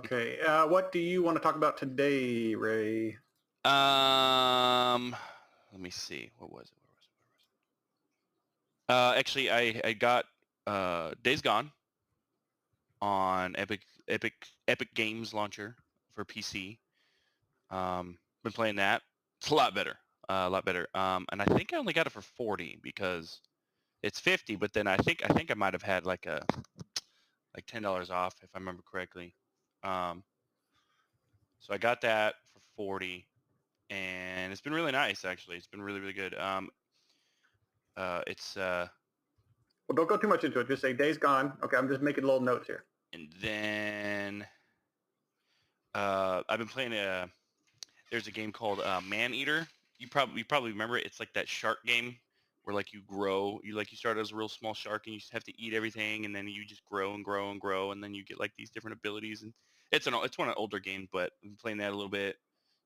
Okay. What do you want to talk about today, Ray? Let me see. What was it? Actually, I got Days Gone on Epic Games launcher for PC. Been playing that. It's a lot better. A lot better. And I think I only got it for 40 because it's 50, but then I think I might have had like $10 off if I remember correctly. So I got that for 40, and it's been really nice actually. It's been really really good. It's Well, don't go too much into it. Just say Days Gone. Okay, I'm just making little notes here. and then I've been playing there's a game called Man Eater. You probably remember it. It's like that shark game where like you grow. You start as a real small shark and you just have to eat everything, and then you just grow and grow and grow, and then you get like these different abilities. And it's one of the older games, but I've been playing that a little bit.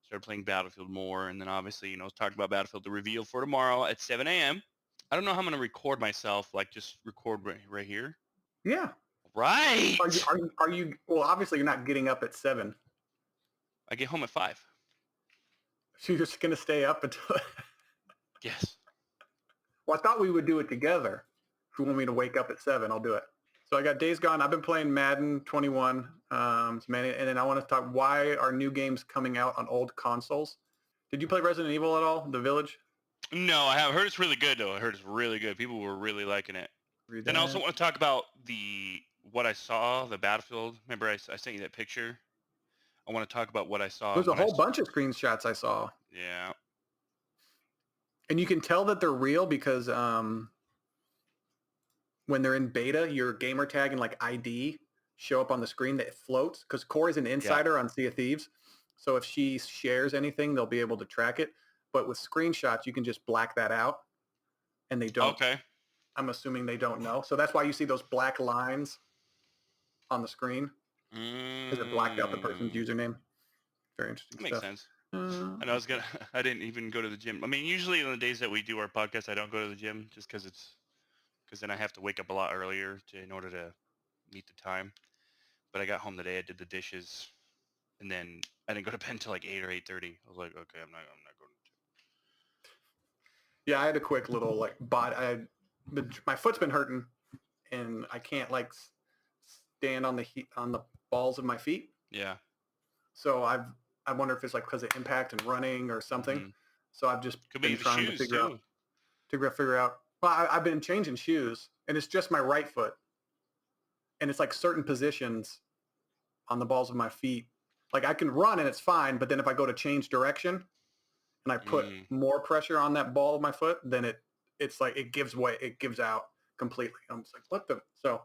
Started playing Battlefield more, and then obviously talked about Battlefield the reveal for tomorrow at 7 a.m. I don't know how I'm gonna record myself. Like just record right here. Yeah. Right. Are you? Well, obviously you're not getting up at 7. I get home at 5. So you're just gonna stay up until. Yes. Well, I thought we would do it together. If you want me to wake up at 7, I'll do it. So I got Days Gone. I've been playing Madden 21. And then I want to talk why are new games coming out on old consoles. Did you play Resident Evil at all? The Village? No, I have heard it's really good though. I heard it's really good. People were really liking it. Read Then I also that. want to talk about what I saw, the Battlefield. Remember I sent you that picture? I want to talk about what I saw. There's a whole bunch of screenshots I saw. Yeah. And you can tell that they're real because when they're in beta, your gamer tag and like ID show up on the screen that it floats because Corey's an insider on Sea of Thieves. So if she shares anything, they'll be able to track it. But with screenshots, you can just black that out and they don't. Okay. I'm assuming they don't know. So that's why you see those black lines on the screen because it blacked out the person's username. Very interesting That makes stuff. sense. And I didn't even go to the gym. I mean, usually on the days that we do our podcast, I don't go to the gym just because then I have to wake up a lot earlier in order to meet the time. But I got home today, I did the dishes, and then I didn't go to bed until like 8 or 8:30. I was like, okay, I'm not going to. Yeah, I had a quick little like my foot's been hurting and I can't like stand on the balls of my feet. Yeah. So I wonder if it's like because of impact and running or something. Mm-hmm. So I've just Could been be the trying shoes to figure out. Well, I've been changing shoes and it's just my right foot. And it's like certain positions on the balls of my feet. Like I can run and it's fine, but then if I go to change direction and I put more pressure on that ball of my foot, then it's like it gives way, it gives out completely. I'm just like, what the? So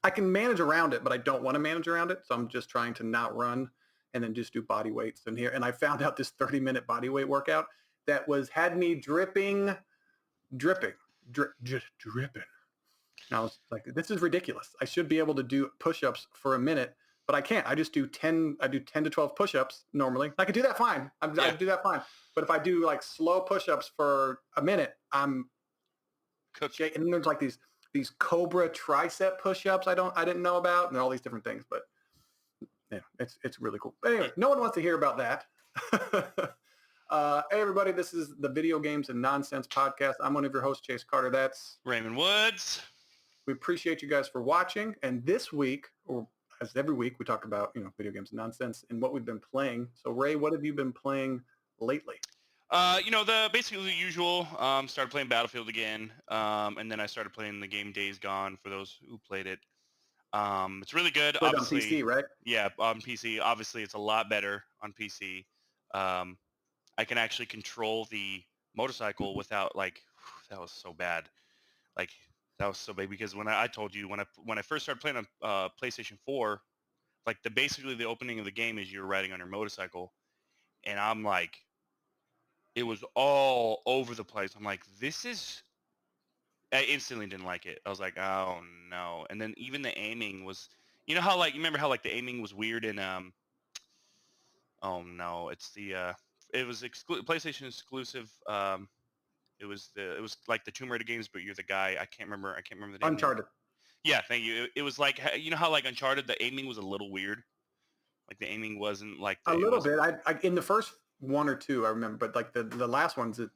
I can manage around it, but I don't want to manage around it. So I'm just trying to not run and then just do body weights in here. And I found out this 30-minute body weight workout that had me dripping. And I was like, this is ridiculous. I should be able to do push-ups for a minute, but I can't. I just do 10 to 12 push-ups normally. I could do that fine. I do that fine. But if I do like slow push-ups for a minute, I'm shaking. And then there's like these Cobra tricep push-ups I didn't know about and all these different things. But yeah, it's really cool. But anyway, no one wants to hear about that. Hey, everybody, this is the Video Games and Nonsense podcast. I'm one of your hosts, Chase Carter. That's Raymond Woods. We appreciate you guys for watching. And this week, or as every week, we talk about, video games and nonsense and what we've been playing. So, Ray, what have you been playing lately? Basically the usual. Started playing Battlefield again, and then I started playing the game Days Gone for those who played it. It's really good. Played obviously, on PC, right? Yeah, on PC. Obviously, it's a lot better on PC. I can actually control the motorcycle without that was so bad. That was so bad because when I told you when I first started playing on PlayStation 4, basically the opening of the game is you're riding on your motorcycle, and I'm like, it was all over the place. I'm like, I instantly didn't like it. I was like, oh no. And then even the aiming was, you remember how the aiming was weird in oh no, it was PlayStation exclusive. It was like the Tomb Raider games, but you're the guy. I can't remember the name. Uncharted. Yeah, thank you. It was like, how Uncharted, the aiming was a little weird. Like the aiming wasn't like A it little was. bit. I in the first one or two I remember, but like the last ones, like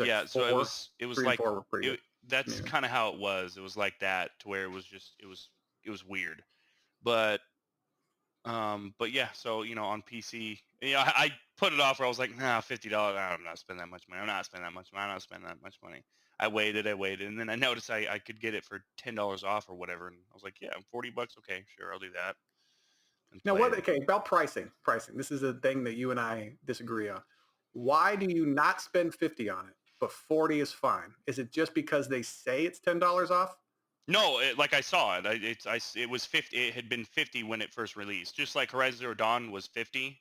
Yeah, so four, it was three and like four were pretty good. it. That's Yeah. kind of how it was. It was like that to where it was weird. But but yeah, so on PC, I put it off where I was like, nah, $50. I'm not spending that much money. I'm not spending that much money. I'm not spending that much money. I waited, and then I noticed I could get it for $10 off or whatever, and I was like, yeah, $40. Okay, sure, I'll do that and Now, play what? it. Okay, about pricing. Pricing. This is a thing that you and I disagree on. Why do you not spend 50 on it, but 40 is fine? Is it just because they say it's $10 off? No, like I saw it. It was 50. It had been 50 when it first released, just like Horizon Zero Dawn was 50.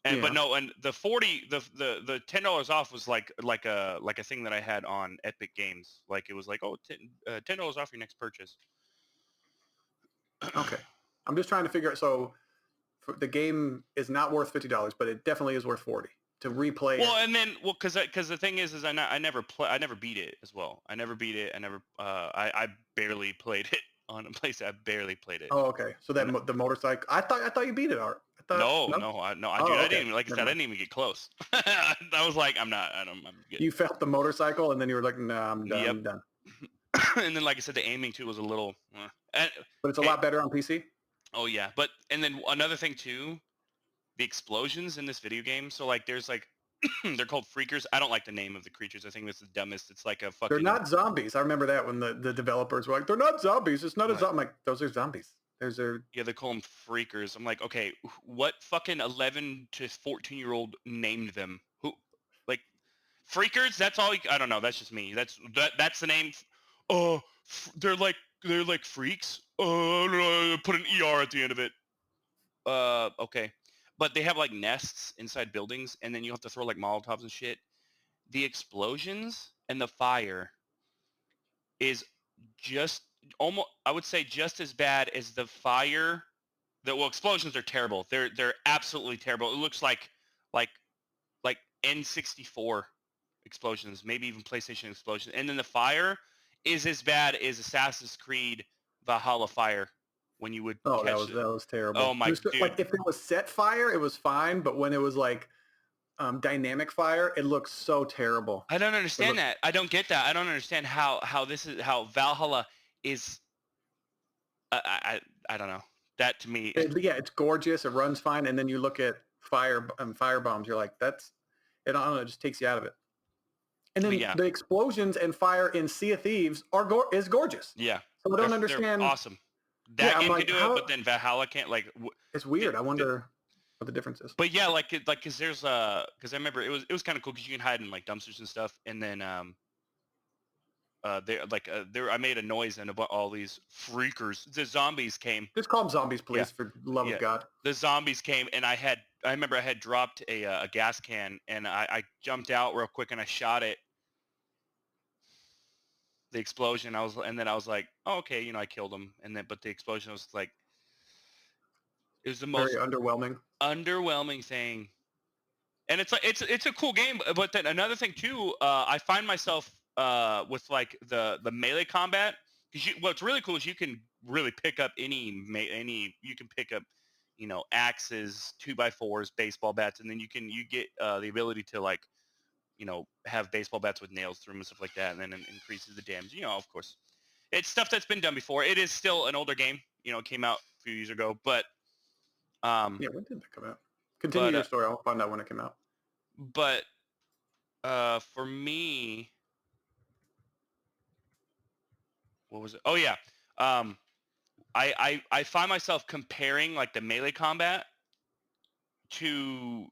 And but Yeah. no, and the 40, the $10 off was like a thing that I had on Epic Games. Like it was like, oh, $10 off your next purchase. Okay. I'm just trying to figure out. So the game is not worth $50, but it definitely is worth 40 to replay Well, it. and then because the thing is I never beat it as well. I never beat it. I barely played it on a place. I barely played it. Oh, okay. So And the motorcycle. I thought you beat it, Art. I thought no, no. no, Oh, dude, I okay. didn't even like I Never said, I mind. didn't even get close. I was like, I'm good. You felt the motorcycle, and then you were like, "Nah, I'm done. Yep. I'm done." And then like I said, the aiming too was a little. And, But it's a okay. lot better on PC. Oh yeah, but and then another thing too, the explosions in this video game. So like there's like they're called freakers. I don't like the name of the creatures. I think that's the dumbest. It's like a They're fucking not zombies. I remember that when the developers were like, "They're not zombies. It's not a like zombie." I'm like, those are zombies. There's a yeah, they call them freakers. I'm like, okay, what fucking 11 to 14-year-old named them? Who like freakers? That's all. I don't know. That's just me. That's the name. Oh, they're like freaks. Put an er at the end of it. Okay. But they have like nests inside buildings, and then you have to throw like Molotovs and shit. The explosions and the fire is just almost, I would say, just as bad as the fire. Well, explosions are terrible. They're absolutely terrible. It looks like like N64 explosions, maybe even PlayStation explosions. And then the fire is as bad as Assassin's Creed Valhalla fire when you would oh, catch that it. was Oh terrible. my dude. Like if it was set fire, it was fine, but when it was like dynamic fire, it looks so terrible. I don't It understand looked that. I don't get that. I don't understand how this is how Valhalla is. I don't know. That to me, yeah, it's gorgeous. It runs fine, and then you look at fire bombs. You're like, that's it. I don't know. It just takes you out of it. And then yeah, the explosions and fire in Sea of Thieves is gorgeous. yeah, So I don't they're understand. awesome. Yeah, That I'm game can like, do it, how? but then Valhalla can't. Like, It's the, weird. I the, wonder what the difference is. but yeah, like because there's because I remember it was kind of cool because you can hide in like dumpsters and stuff, and then there I made a noise and about all these freakers, the zombies came. Just call them zombies, Yeah, please, for the love yeah. of God. The zombies came, and I remember I had dropped a gas can, and I jumped out real quick and I shot it. The explosion, and then I was like, oh, okay, I killed him, and then but the explosion was like, it was the Very most underwhelming. underwhelming thing. And it's like it's a cool game, but then another thing too, I find myself with like the melee combat, because what's really cool is you can really pick up any you can pick up axes, 2x4s, baseball bats, and then you get the ability to like have baseball bats with nails through them and stuff like that, and then it increases the damage. Of course, it's stuff that's been done before. It is still an older game. It came out a few years ago, but Yeah, when did that come out? Continue but your story. I'll find out when it came out. but for me, what was it? Oh yeah. Um, I find myself comparing like the melee combat to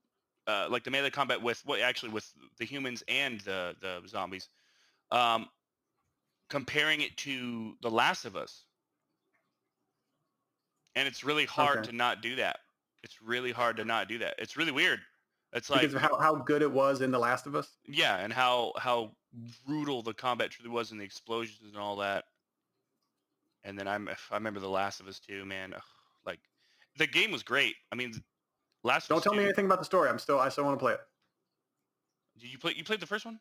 like the melee combat with with the humans and the zombies. Um, comparing it to The Last of Us, and it's really hard Okay. to not do that. It's really hard to not do that. It's really weird. It's like Because of how good it was in The Last of Us? yeah, and how brutal the combat truly was, and the explosions and all that. And then I remember The Last of Us 2, man. Ugh, like the game was great. I mean, Last of Don't Us tell me 2. anything about the story. I still want to play it. Did you play? You played the first one,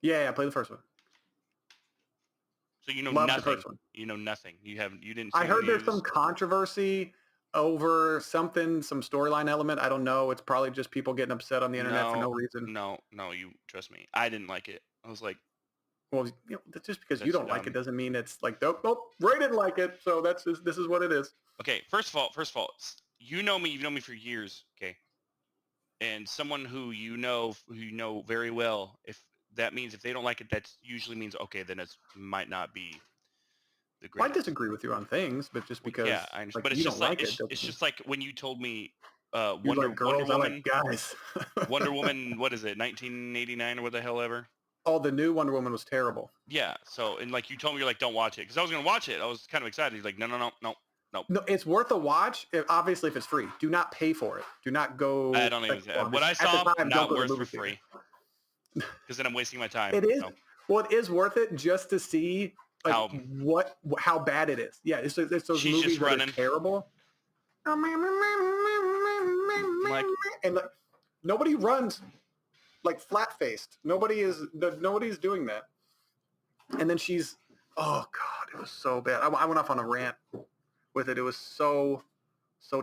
Yeah, play the first one. so you know Love the nothing. first one. You know nothing. You didn't I see the heard there's some news. controversy over something, some storyline element. I don't know. It's probably just people getting upset on the internet for No, no reason. no, you trust me. I didn't like it. I was like, Well, that's just because you that's don't like it dumb. doesn't mean it's like, nope, Ray didn't like it. So this is what it is. Okay, first of all, you know me. You've known me for years. Okay, and someone who you know very well. If that means if they don't like it, that usually means okay. Then it might not be the Well, I greatest. disagree with you on things, but just Well, because yeah, I understand. like But you don't like it it's doesn't mean just like when you told me you like Wonder girls. I like Woman, guys. Wonder Woman, what is it, 1989 or what the hell ever? Oh, the new Wonder Woman was terrible. Yeah. So and like you told me, you're like, don't watch it because I was gonna watch it. I was kind of excited. He's like, no, no, no, no, no. No, it's worth a watch. Obviously, if it's free, do not pay for it. Do not I go. don't Like, even. well, What I at the saw, time, don't not go to the worth for movie theater. free because then I'm wasting my time. It is. So Well, it is worth it just to see like how how bad it is. Yeah, it's those she's movies just that are running. terrible. I'm like, And like nobody runs like flat faced. Nobody's doing that. And then she's, oh god, it was so bad. I went off on a rant with it. It was so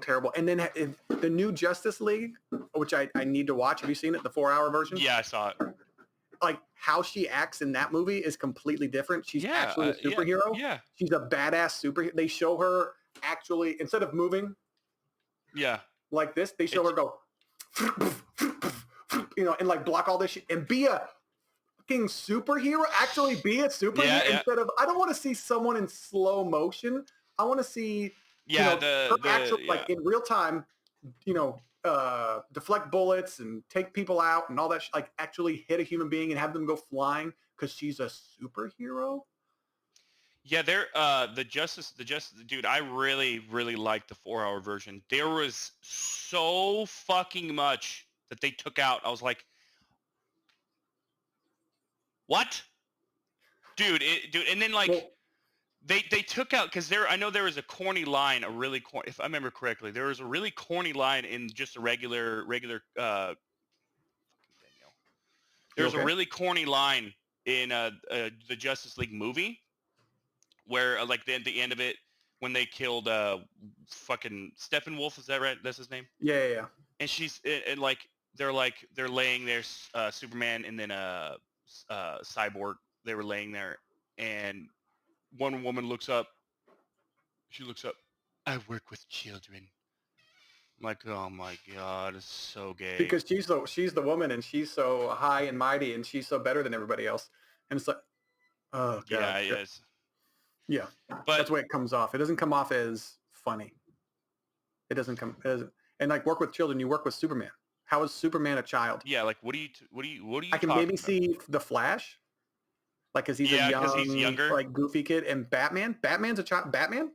terrible. And then the new Justice League, which I need to watch. Have you seen it? The 4-hour version? yeah, I saw it. Like how she acts in that movie is completely different. She's Yeah, actually a superhero. yeah, She's a badass superhero. They show her actually, instead of moving yeah. like this, they show her go, and like block all this shit and be a fucking superhero. Actually be a superhero Yeah. instead of, I don't want to see someone in slow motion. I want to see, Yeah, her actually like in real time, deflect bullets and take people out and all that, like actually hit a human being and have them go flying because she's a superhero. yeah. They're the Justice, dude. I really liked the 4-hour version. There was so fucking much that they took out. I was like, what, dude? Dude, and then like. Well, They took out because I know there was a corny line, if I remember correctly, there was a really corny line in just a regular Daniel. There was a okay? really corny line in the Justice League movie where like the end of it when they killed fucking Steppenwolf, is that right? That's his name. Yeah. And she's and they're laying there, Superman and then Cyborg. They were laying there, and one woman looks up. She looks up. I work with children. I'm like, oh my god, it's so gay. Because she's the woman and she's so high and mighty and she's so better than everybody else. And it's like, oh god. Yeah, yes. Yeah. But That's the way it comes off. It doesn't come off as funny. It doesn't. And like work with children, you work with Superman. How is Superman a child? yeah, like what are you I can talking maybe about? see the Flash, like because he's a Yeah, 'cause young, he's younger. like goofy kid, and Batman. Batman's a child. Batman.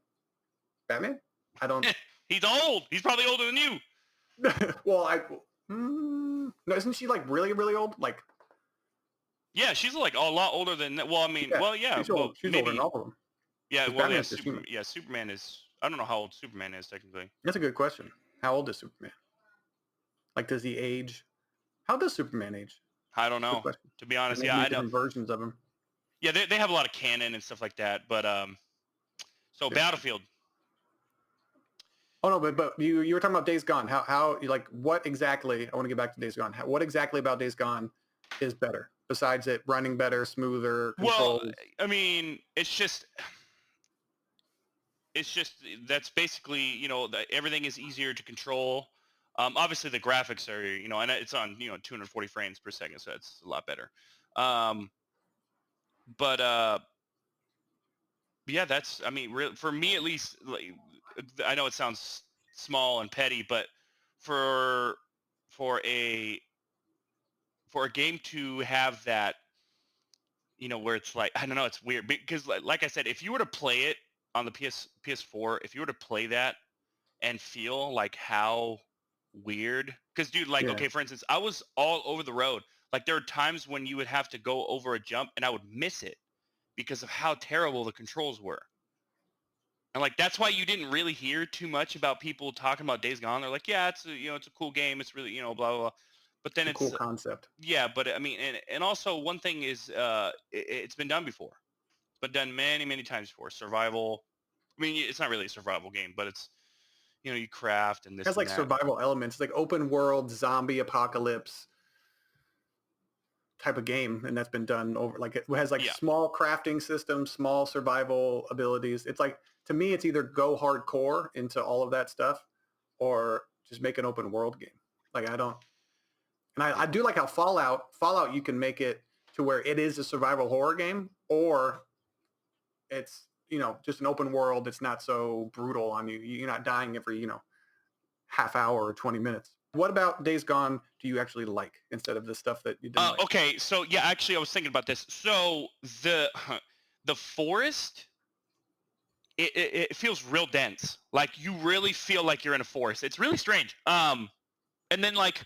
I don't. He's old. He's probably older than you. Well, no, isn't she like really really old? Like Yeah, she's like a lot older than that. Well, I mean, yeah, she's well, old. She's maybe. older than all of them. Yeah, 'Cause well, yeah, Batman's just human. Superman is. I don't know how old Superman is technically. That's a good question. How old is Superman? Like, does he age? How does Superman age? I don't know. To be honest, yeah, I know. Different versions of him. Yeah, they have a lot of canon and stuff like that. But so Yeah. Battlefield. Oh no, but you were talking about Days Gone. How you like what exactly? I want to get back to Days Gone. What exactly about Days Gone is better besides it running better, smoother? Well, Controls? I mean, it's just that's basically everything is easier to control. Obviously the graphics are and it's on 240 frames per second, so it's a lot better. But yeah, that's for me at least. Like, I know it sounds small and petty, but for a game to have that, where it's like, I don't know, it's weird because like I said, if you were to play it on the PS4, if you were to play that and feel like how weird, because dude, like, Yeah. okay, for instance, I was all over the road. Like there are times when you would have to go over a jump and I would miss it because of how terrible the controls were. And like that's why you didn't really hear too much about people talking about Days Gone. They're like, yeah, it's a cool game. It's really blah blah blah. But then It's a cool concept. Yeah, but I mean, and also one thing is, it's been done before. It's been done many times before. Survival. I mean, it's not really a survival game, but it's you craft and It this has and like that. survival elements, like open world zombie apocalypse type of game, and that's been done over. Like it has like Yeah. small crafting systems, small survival abilities. It's like to me, it's either go hardcore into all of that stuff, or just make an open world game. Like I don't, and I do like how Fallout you can make it to where it is a survival horror game, or it's just an open world. It's not so brutal on you. You're not dying every half hour or 20 minutes. What about Days Gone do you actually like instead of the stuff that you didn't like? Okay, so yeah, actually, I was thinking about this. So the forest, it feels real dense. Like you really feel like you're in a forest. It's really strange. And then like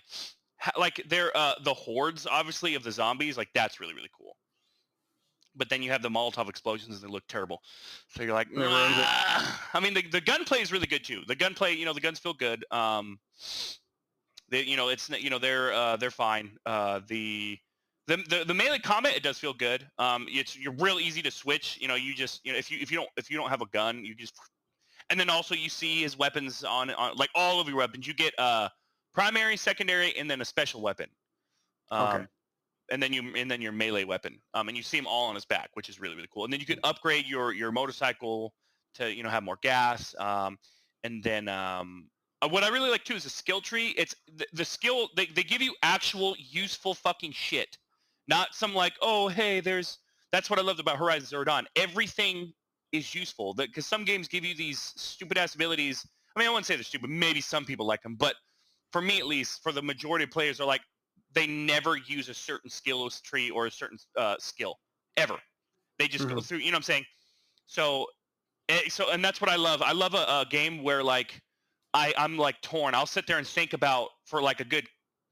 they're the hordes, obviously, of the zombies. Like that's really really cool. But then you have the Molotov explosions and they look terrible. So you're like, And it ruins it. I mean, the gunplay is really good too. The gunplay, the guns feel good. They, it's they're fine. The melee combat, it does feel good. You're real easy to switch. You just if you don't have a gun, you just, and then also you see his weapons on like all of your weapons. You get primary, secondary, and then a special weapon. Okay. And then your melee weapon, and you see them all on his back, which is really really cool. And then you can upgrade your motorcycle to have more gas, and then what I really like too is the skill tree. It's the skill they give you actual useful fucking shit, not some like, oh hey, that's what I loved about Horizon Zero Dawn. Everything is useful because some games give you these stupid ass abilities. I mean, I wouldn't say they're stupid. Maybe some people like them, but for me at least, for the majority of players, are like, they never use a certain skills tree or a certain skill ever. They just go through. You know what I'm saying? So, and that's what I love. I love a game where like I'm like torn. I'll sit there and think about for like a good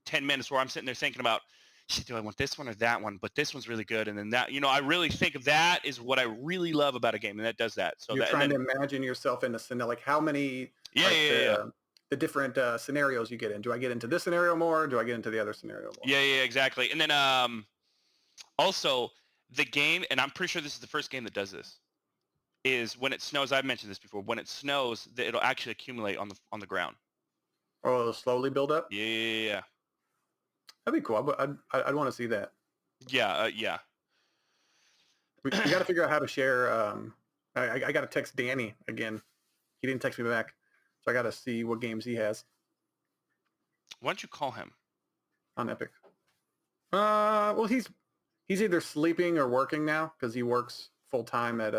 10 minutes where I'm sitting there thinking about, shit, do I want this one or that one? But this one's really good, and then that. I really think of that is what I really love about a game, and that does that. So You're that, trying to imagine yourself in a scenario, like how many, yeah, like yeah, yeah, yeah. the different scenarios you get in. Do I get into this scenario more? Or do I get into the other scenario more? Yeah, yeah, exactly. And then also the game, and I'm pretty sure this is the first game that does this, is when it snows. I've mentioned this before. When it snows, it'll actually accumulate on the ground. Or it'll slowly build up? Yeah, yeah, yeah. That'd be cool. I'd want to see that. Yeah, yeah. We got to figure out how to share. I got to text Danny again. He didn't text me back, so I got to see what games he has Why don't you call him? on Epic. Well, he's either sleeping or working now because he works full time at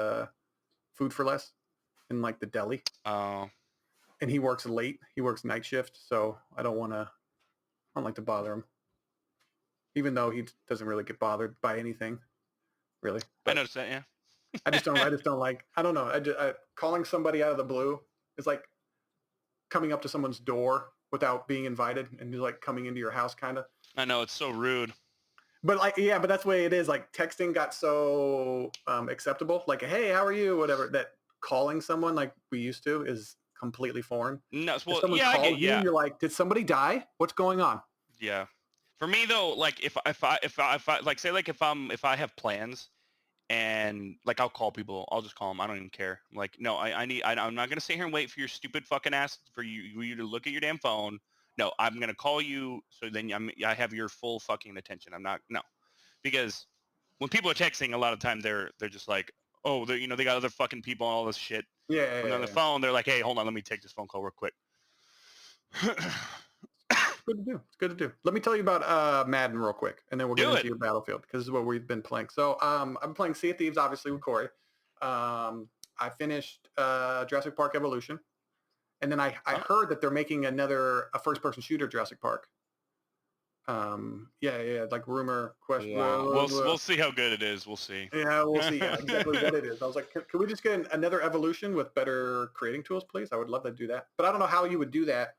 Food for Less in like the deli, Oh, and he works late. He works night shift, so I don't like to bother him, even though he doesn't really get bothered by anything, really. I But noticed that. Yeah. I just don't like. I don't know. Calling somebody out of the blue is like coming up to someone's door without being invited and just like coming into your house, kind of. I know it's so rude. But like, yeah, but that's the way it is. Like texting got so acceptable. Like, hey, how are you? Whatever. That calling someone like we used to is completely foreign. No, If well, someone yeah, I calls get, you, yeah, you're like, did somebody die? What's going on? yeah. For me though, like if I like say like if I have plans and like I'll call people, I'll just call them. I don't even care. I'm like, no, I'm not gonna sit here and wait for your stupid fucking ass for you to look at your damn phone. No, I'm gonna call you so then I have your full fucking attention. I'm not, no, because when people are texting, a lot of time they're just like, oh, they got other fucking people and all this shit. Yeah, When they're on the yeah. phone, they're like, hey, hold on, let me take this phone call real quick. It's good to do. It's good to do. Let me tell you about Madden real quick, and then we'll get Do into it. your Battlefield because this is what we've been playing. So I'm playing Sea of Thieves, obviously, with Corey. I finished Jurassic Park Evolution, and then I Oh, heard that they're making a first-person shooter Jurassic Park. Yeah, like rumor question. wow. We'll see how good it is. We'll see. Yeah, we'll see. Yeah, exactly what it is. I was like, can we just get another Evolution with better creating tools, please? I would love to do that, but I don't know how you would do that.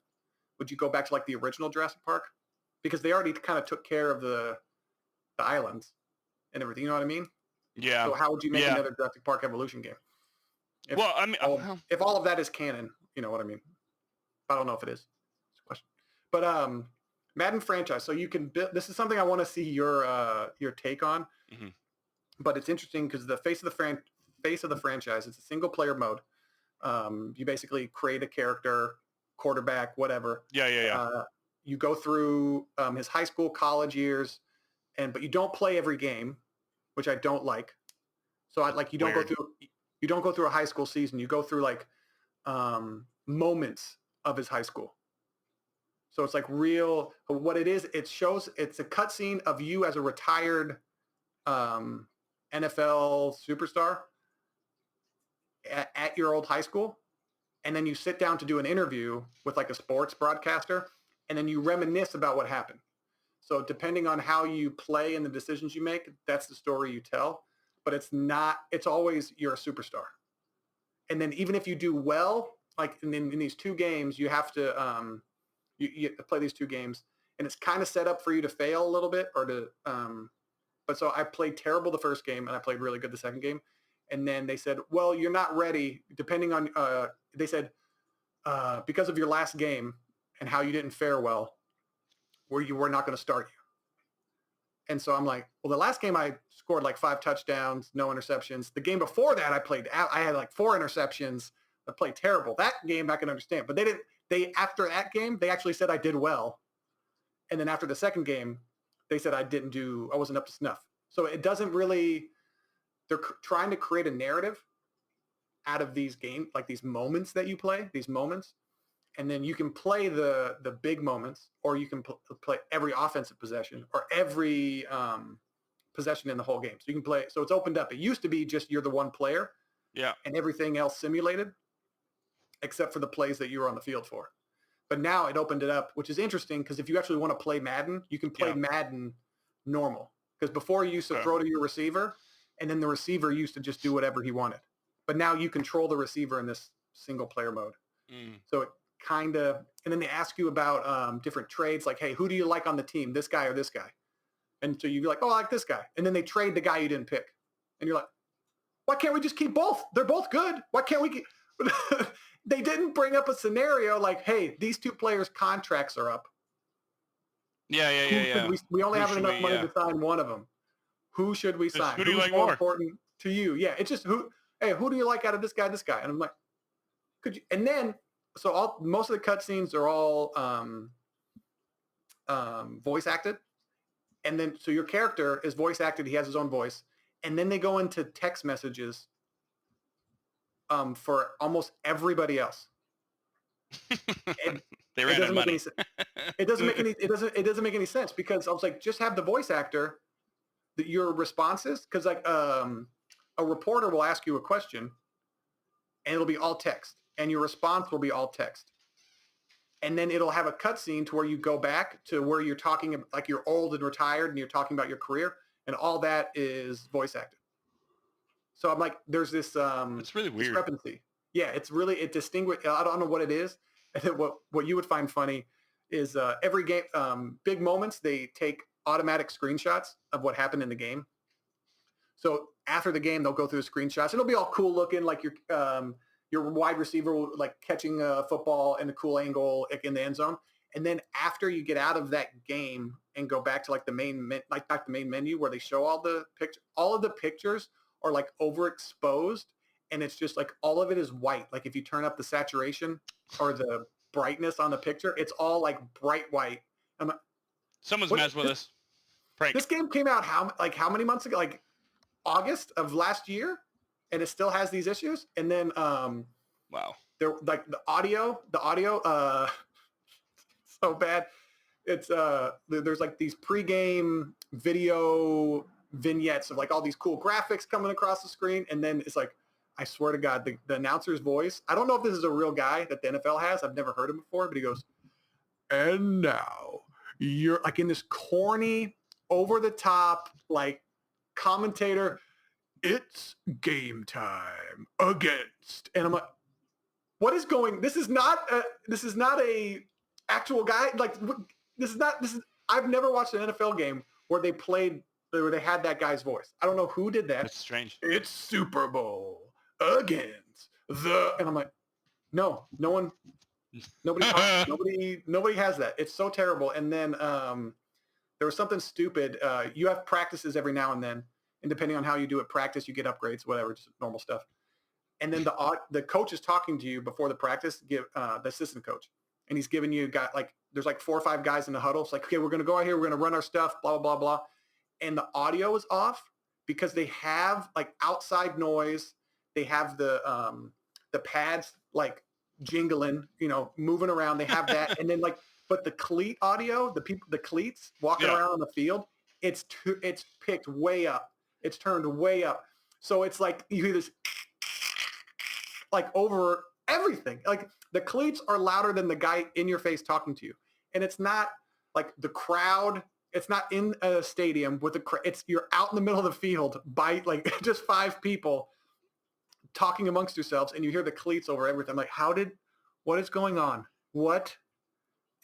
Would you go back to like the original Jurassic Park? Because they already kind of took care of the islands and everything. You know what I mean? Yeah. So how would you make Yeah. another Jurassic Park Evolution game? If Well, I mean, if all of that is canon, you know what I mean? I don't know if it is. It's a question. But Madden franchise. So you can build. This is something I want to see your take on. mhm. But it's interesting because the face of the franchise. It's a single player mode. You basically create a character quarterback, whatever. Yeah. You go through his high school, college years, but you don't play every game, which I don't like. So you don't Weird. go through a high school season. You go through like moments of his high school. So it's like real. What it is, it's a cutscene of you as a retired NFL superstar at your old high school, and then you sit down to do an interview with like a sports broadcaster, and then you reminisce about what happened. So depending on how you play and the decisions you make, that's the story you tell. But it's always you're a superstar. And then even if you do well, like in these two games, you have to you play these two games, and it's kind of set up for you to fail a little bit or to but so I played terrible the first game and I played really good the second game. And then they said, well, you're not ready, depending on they said because of your last game and how you didn't fare well, we're not going to start you. And so I'm like, well, the last game I scored like 5 touchdowns, no interceptions. The game before that I had like 4 interceptions. I played terrible. That game I can understand. But after that game, they actually said I did well. And then after the second game, they said I wasn't up to snuff. So it doesn't really, they're trying to create a narrative out of these games, like these moments that you play, these moments. And then you can play the big moments, or you can play every offensive possession or every possession in the whole game. So you can play. So it's opened up. It used to be just you're the one player, and everything else simulated, except for the plays that you were on the field for. But now it opened it up, which is interesting because if you actually want to play Madden, you can play Madden normal. Because before you used to throw to your receiver, and then the receiver used to just do whatever he wanted. But now you control the receiver in this single player mode. So it kind of, and then they ask you about different trades, like, hey, who do you like on the team, this guy or this guy? And so you're like, oh, I like this guy. And then they trade the guy you didn't pick. And you're like, why can't we just keep both? They're both good. Why can't we keep... They didn't bring up a scenario like, hey, these 2 players' contracts are up. Yeah. We only have enough money to sign one of them. Who should we sign? Who do you Who's like more more important to you? Yeah, it's just who do you like out of this guy, this guy? And I'm like, could you? And then so most of the cutscenes are all voice acted, and then so your character is voice acted. He has his own voice, and then they go into text messages for almost everybody else. They ran out of money. It doesn't make any sense because I was like, just have the voice actor that your responses, because like a reporter will ask you a question and it'll be all text, and your response will be all text, and then it'll have a cutscene to where you go back to where you're talking like you're old and retired and you're talking about your career, and all that is voice acted. So I'm like, there's this it's really weird discrepancy. Yeah, it distinguishes. I don't know what it is. And then what you would find funny is every game, big moments, they take automatic screenshots of what happened in the game. So after the game, they'll go through the screenshots. It'll be all cool looking, like your wide receiver like catching a football in a cool angle in the end zone. And then after you get out of that game and go back to like the main menu where they show all of the pictures are like overexposed. And it's just like all of it is white. Like if you turn up the saturation or the brightness on the picture, it's all like bright white. Someone's messed with us. Prank. This game came out how many months ago? Like August of last year, and it still has these issues. And then wow, they're like the audio so bad. It's there's like these pregame video vignettes of like all these cool graphics coming across the screen, and then it's like, I swear to God, the announcer's voice, I don't know if this is a real guy that the NFL has. I've never heard him before, but he goes, and now you're like in this corny, over the top, like commentator, it's game time against. And I'm like, what is going, this is not a actual guy. Like I've never watched an NFL game where they had that guy's voice. I don't know who did that. That's strange. It's Super Bowl against and I'm like, nobody has that. It's so terrible. And then there was something stupid. You have practices every now and then, and depending on how you do it, practice, you get upgrades, whatever, just normal stuff. And then the coach is talking to you before the practice, the assistant coach, and he's giving you there's like 4 or 5 guys in the huddle. It's like, okay, we're going to go out here. We're going to run our stuff, blah, blah, blah, blah. And the audio is off because they have like outside noise. They have the pads like jingling, moving around. They have that. And then but the cleat audio, the cleats walking around on the field, it's picked way up. It's turned way up. So it's like you hear this like over everything. Like the cleats are louder than the guy in your face talking to you. And it's not like the crowd. It's not in a stadium with you're out in the middle of the field by like just 5 people talking amongst yourselves, and you hear the cleats over everything. Like, what is going on? What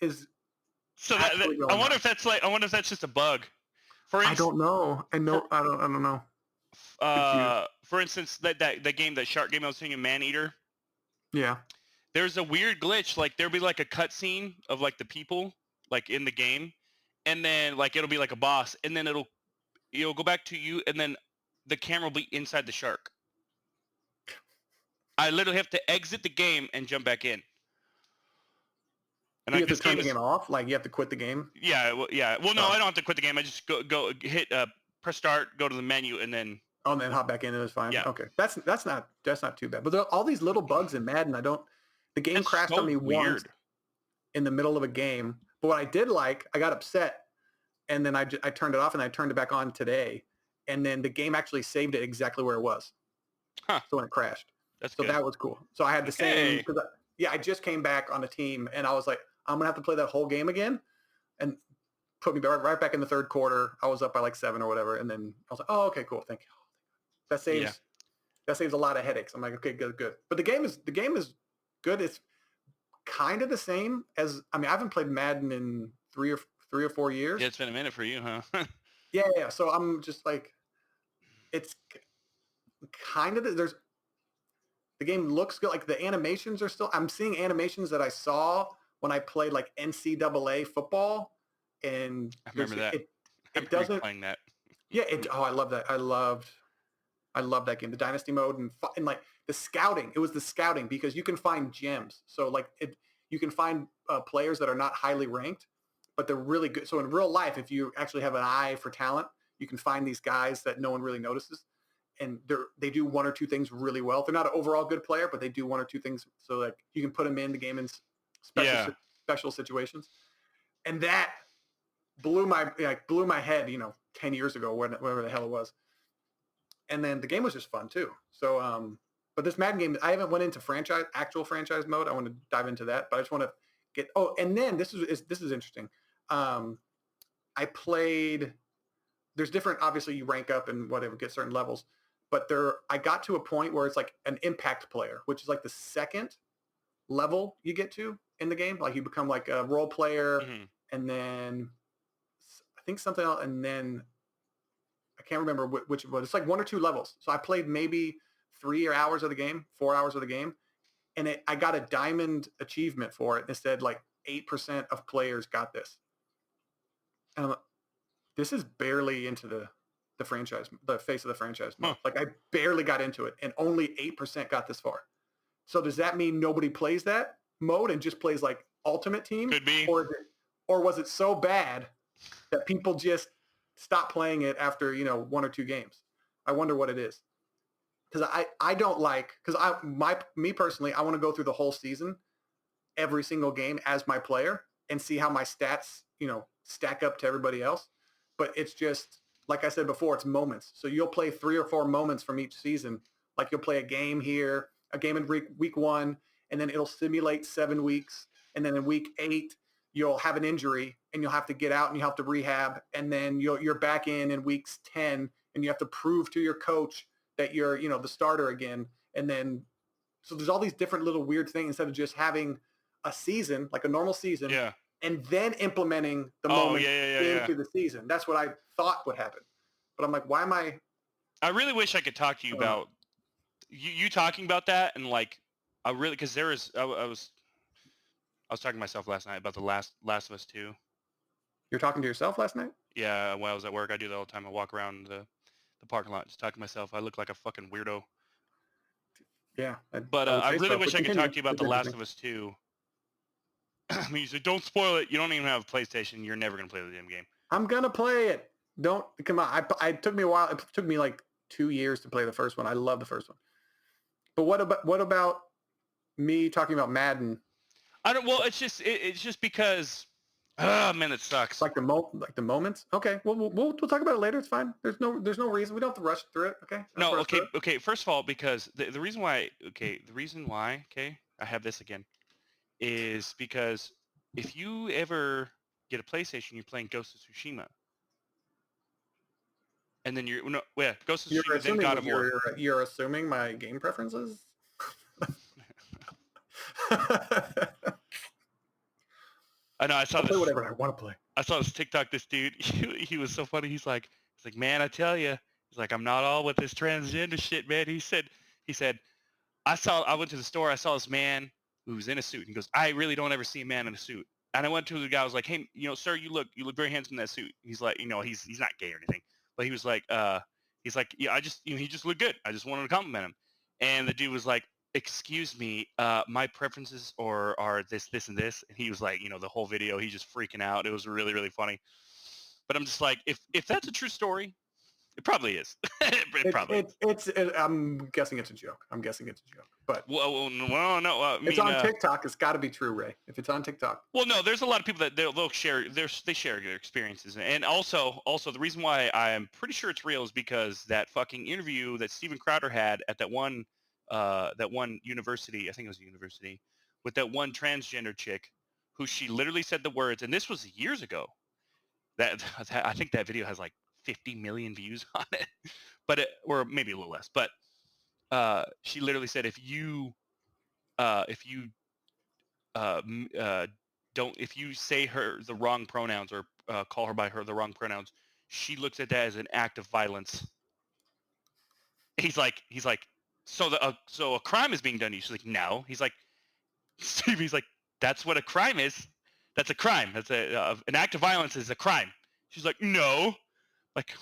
is so I wonder if that's just a bug. I don't know. I don't know. For instance, that game, that shark game I was thinking, Maneater. Yeah. There's a weird glitch. Like there'll be like a cutscene of like the people like in the game, and then like it'll be like a boss, and then you'll go back to you, and then the camera will be inside the shark. I literally have to exit the game and jump back in. And you have to turn the game off? Like you have to quit the game? Yeah, yeah. Well, no, I don't have to quit the game. I just go hit press start, go to the menu, and then. Oh, and then hop back in and it's fine. Yeah. Okay, that's not too bad. But there are all these little bugs in Madden. The game crashed on me once in the middle of a game. But what I did I got upset, and then I turned it off and I turned it back on today, and then the game actually saved it exactly where it was. Huh. So when it crashed. So that was cool. So I had the same, because I just came back on the team, and I was like, I'm going to have to play that whole game again, and put me right back in the third quarter. I was up by like 7 or whatever, and then I was like, oh, okay, cool, thank you. That saves a lot of headaches. I'm like, okay, good. But the game is good. It's kind of the same as, I haven't played Madden in 3 or 4 years. Yeah, it's been a minute for you, huh? Yeah. So I'm just like, it's kind of the game looks good. Like the animations are still, I'm seeing animations that I saw when I played like NCAA football, and I remember that. It doesn't playing that. Yeah. I love that. I love that game, the dynasty mode, and like the scouting. It was the scouting because you can find gems. So like you can find players that are not highly ranked, but they're really good. So in real life, if you actually have an eye for talent, you can find these guys that no one really notices. And they do 1 or 2 things really well. They're not an overall good player, but they do 1 or 2 things. So like you can put them in the game in special situations. And that blew my head, 10 years ago, whatever the hell it was. And then the game was just fun too. So, but this Madden game, I haven't went into actual franchise mode. I want to dive into that, but I just want to get. Oh, and then this is interesting. I played. There's different. Obviously, you rank up and whatever, get certain levels. But I got to a point where it's like an impact player, which is like the second level you get to in the game. Like you become like a role player, and then I think something else, and then I can't remember which it was. It's like 1 or 2 levels. So I played maybe 4 hours of the game, and I got a diamond achievement for it. It said like 8% of players got this. And I'm like, this is barely into the franchise, the face of the franchise mode. Like I barely got into it, and only 8% got this far. So does that mean nobody plays that mode and just plays like Ultimate Team? Could be. Or was it so bad that people just stopped playing it after 1 or 2 games? I wonder what it is. Because I don't like, because me personally, I want to go through the whole season, every single game as my player, and see how my stats stack up to everybody else. But it's just, like I said before, it's moments. So you'll play 3 or 4 moments from each season. Like you'll play a game here, a game in week 1, and then it'll simulate 7 weeks. And then in week 8, you'll have an injury and you'll have to get out and you have to rehab. And then you're back in weeks 10, and you have to prove to your coach that you're, the starter again. And then, so there's all these different little weird things instead of just having a season, like a normal season. Yeah. And then implementing the moment into the season. That's what I thought would happen. But I'm like, why am I? I really wish I could talk to you about you talking about that, and like, I really, because I was talking to myself last night about the Last of Us 2. You're talking to yourself last night? Yeah, while I was at work, I do that all the time. I walk around the parking lot, just talk to myself. I look like a fucking weirdo. Yeah. But I really wish I could talk to you about the Last of Us 2. I mean, you said don't spoil it. You don't even have a PlayStation. You're never gonna play the damn game. I'm gonna play it. Don't come on. It took me a while. It took me like 2 years to play the first one. I love the first one. But what about me talking about Madden? I don't. Well, it's just because. Oh man, it sucks. Like the moments. Okay, well we'll talk about it later. It's fine. There's no reason. We don't have to rush through it. Okay. No, okay. First of all, because the reason why, I have this again, is because if you ever get a PlayStation, you're playing Ghost of Tsushima, and then Ghost of Tsushima, then God of War. You're assuming my game preferences. I know. I saw this. Play whatever I want to play. I saw this TikTok. This dude, he was so funny. He's like, man, I tell you, he's like, I'm not all with this transgender shit, man. He said, I went to the store. I saw this man who was in a suit. He goes, I really don't ever see a man in a suit. And I went to the guy. I was like, hey, sir, you look very handsome in that suit. He's like, he's not gay or anything, but he was like, yeah, I just, he just looked good. I just wanted to compliment him. And the dude was like, excuse me, my preferences are this, and this. And he was like, the whole video, he's just freaking out. It was really, really funny. But I'm just like, if that's a true story, it probably is. I'm guessing it's a joke. But well, no. It's on TikTok. It's got to be true, Ray. If it's on TikTok. Well, no, there's a lot of people that they'll share. They share their experiences, and also the reason why I am pretty sure it's real is because that fucking interview that Steven Crowder had at that one university, I think it was a university, with that one transgender chick, who she literally said the words, and this was years ago. That I think that video has like 50 million views on it, or maybe a little less. But she literally said, if you say her the wrong pronouns or call her by the wrong pronouns, she looks at that as an act of violence. He's like, so a crime is being done to you. She's like, no. He's like, Steve, he's like, that's what a crime is. That's a crime. That's an act of violence is a crime. She's like, no. Like,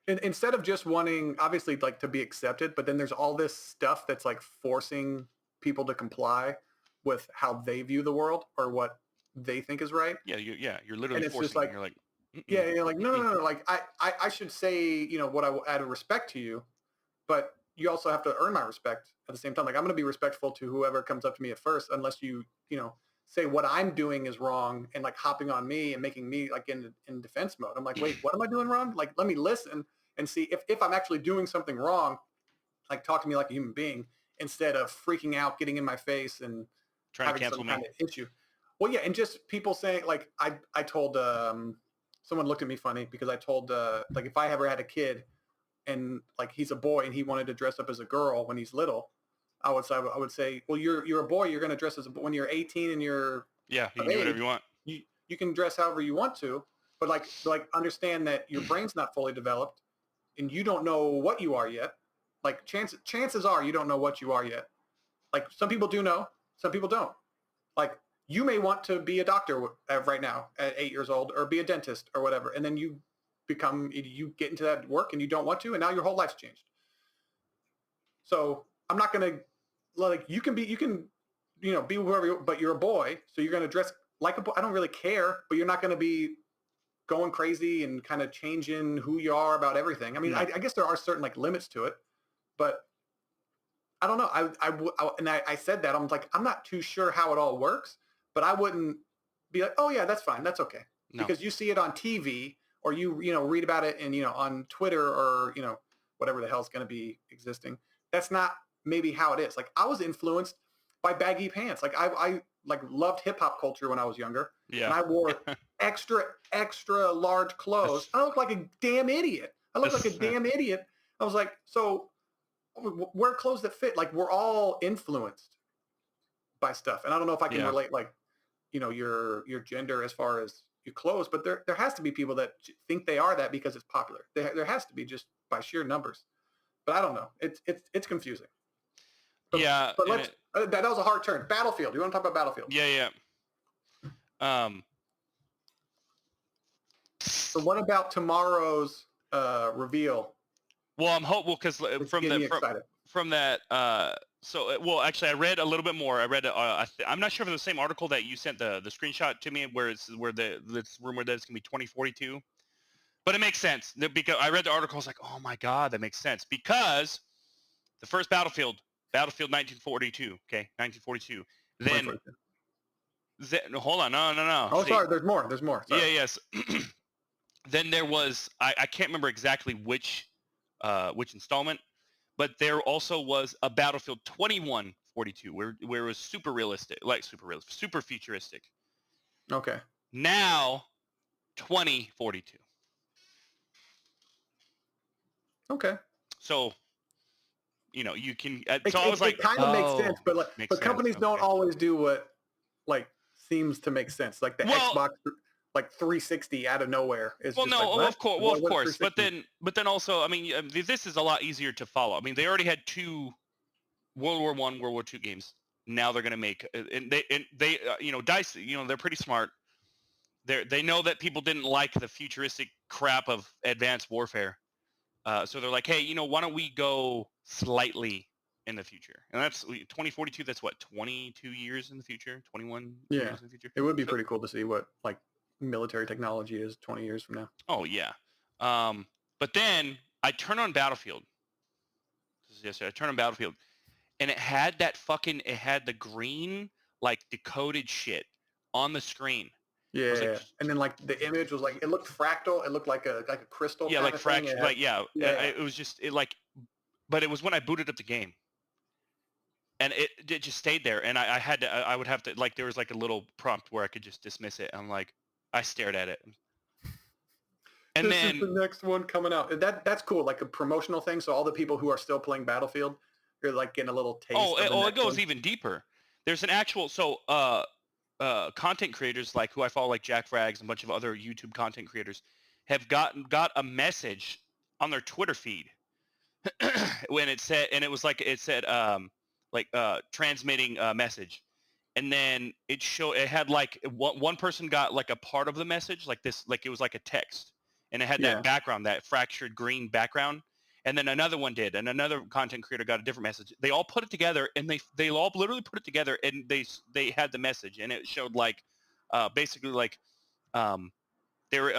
instead of just wanting, obviously, like to be accepted, but then there's all this stuff that's like forcing people to comply with how they view the world or what they think is right. Yeah, you're literally forcing. Just like, you're like, yeah, you're like, no. Like, I should say, what out of respect to you, but you also have to earn my respect at the same time. Like, I'm going to be respectful to whoever comes up to me at first, unless you say what I'm doing is wrong and like hopping on me and making me like in defense mode. I'm like, wait, what am I doing wrong? Like, let me listen and see if I'm actually doing something wrong. Like, talk to me like a human being instead of freaking out, getting in my face and trying to cancel me. Kind of issue. Well, yeah, and just people saying like I told someone looked at me funny because I told like if I ever had a kid and like he's a boy and he wanted to dress up as a girl when he's little, I would say, well, you're a boy. You're going to dress as a boy when you're 18 and you're you can do whatever you want. You can dress however you want to, but like understand that your brain's not fully developed and you don't know what you are yet. Like chances are you don't know what you are yet. Like some people do know, some people don't. Like you may want to be a doctor right now at 8 years old or be a dentist or whatever, and then you get into that work and you don't want to, and now your whole life's changed. So I'm not going to like you can be whoever, but you're a boy, so you're going to dress like a boy. I don't really care, but you're not going to be going crazy and kind of changing who you are about everything. I mean, no. I guess there are certain like limits to it, but I don't know. I said that I'm like, I'm not too sure how it all works, but I wouldn't be like, oh yeah, that's fine. That's okay. No. Because you see it on TV or you read about it and, on Twitter or, whatever the hell is going to be existing. That's not maybe how it is. Like I was influenced by baggy pants. Like I like loved hip hop culture when I was younger. Yeah. And I wore extra large clothes. I looked like a damn idiot. I was like, so wear clothes that fit. Like we're all influenced by stuff. And I don't know if I can relate like, your gender as far as your clothes, but there has to be people that think they are that because it's popular. There has to be just by sheer numbers. But I don't know. It's confusing. But, yeah. But let's. That was a hard turn. Battlefield. You want to talk about Battlefield? Yeah. So what about tomorrow's reveal? Well, I'm hopeful because from that well, actually, I read a little bit more. I read. I'm not sure if it's the same article that you sent the screenshot to me, where it's rumored that it's gonna be 2042. But it makes sense because I read the article. I was like, oh my god, that makes sense because the first Battlefield 1942. Okay, 1942. Then, 2042. hold on, no. Oh, See, sorry. There's more. There's more. Sorry. yeah, yes. Then there was I can't remember exactly which installment, but there also was a Battlefield 2142 where it was super realistic, super futuristic. Okay. Now 2042. Okay. So you can. It, So I was it, like, it kind of makes oh, sense, but makes but sense. companies don't Okay. always do what like seems to make sense. Like the Well, Xbox, like 360 out of nowhere is well, just like no, what? of course, What? What is but 360? then also, I mean, this is a lot easier to follow. I mean, they already had two World War One, World War Two games. Now they're going to make, and they Dice, they're pretty smart. They know that people didn't like the futuristic crap of Advanced Warfare, so they're like, hey, why don't we go slightly in the future? And that's 2042. That's what, 22 years in the future, 21 Yeah, years in the future. it would be So, pretty cool to see what like military technology is 20 years from now. oh yeah. But then I turn on Battlefield. This is yesterday. I turn on Battlefield, and it had the green like decoded shit on the screen. I was like, Yeah, and then like the image was like it looked fractal. It looked like a crystal yeah, kind like of thing. fraction, like yeah. Yeah. It was just but it was when I booted up the game, and it just stayed there, and I would have to like there was like a little prompt where I could just dismiss it. I'm like, I stared at it, and This is then the next one coming out. That's cool, like a promotional thing. So all the people who are still playing Battlefield, you're like getting a little taste of the it next goes one. even deeper. There's an actual content creators like who I follow, like Jack Frags and a bunch of other YouTube content creators, have got a message on their Twitter feed when it said, and it said transmitting a message, and then it had like one person got like a part of the message like this, like it was like a text, and it had Yeah, that background, that fractured green background, and then another one did, and another content creator got a different message. They all put it together, and they all literally put it together, and they had the message, and it showed like basically like um, they were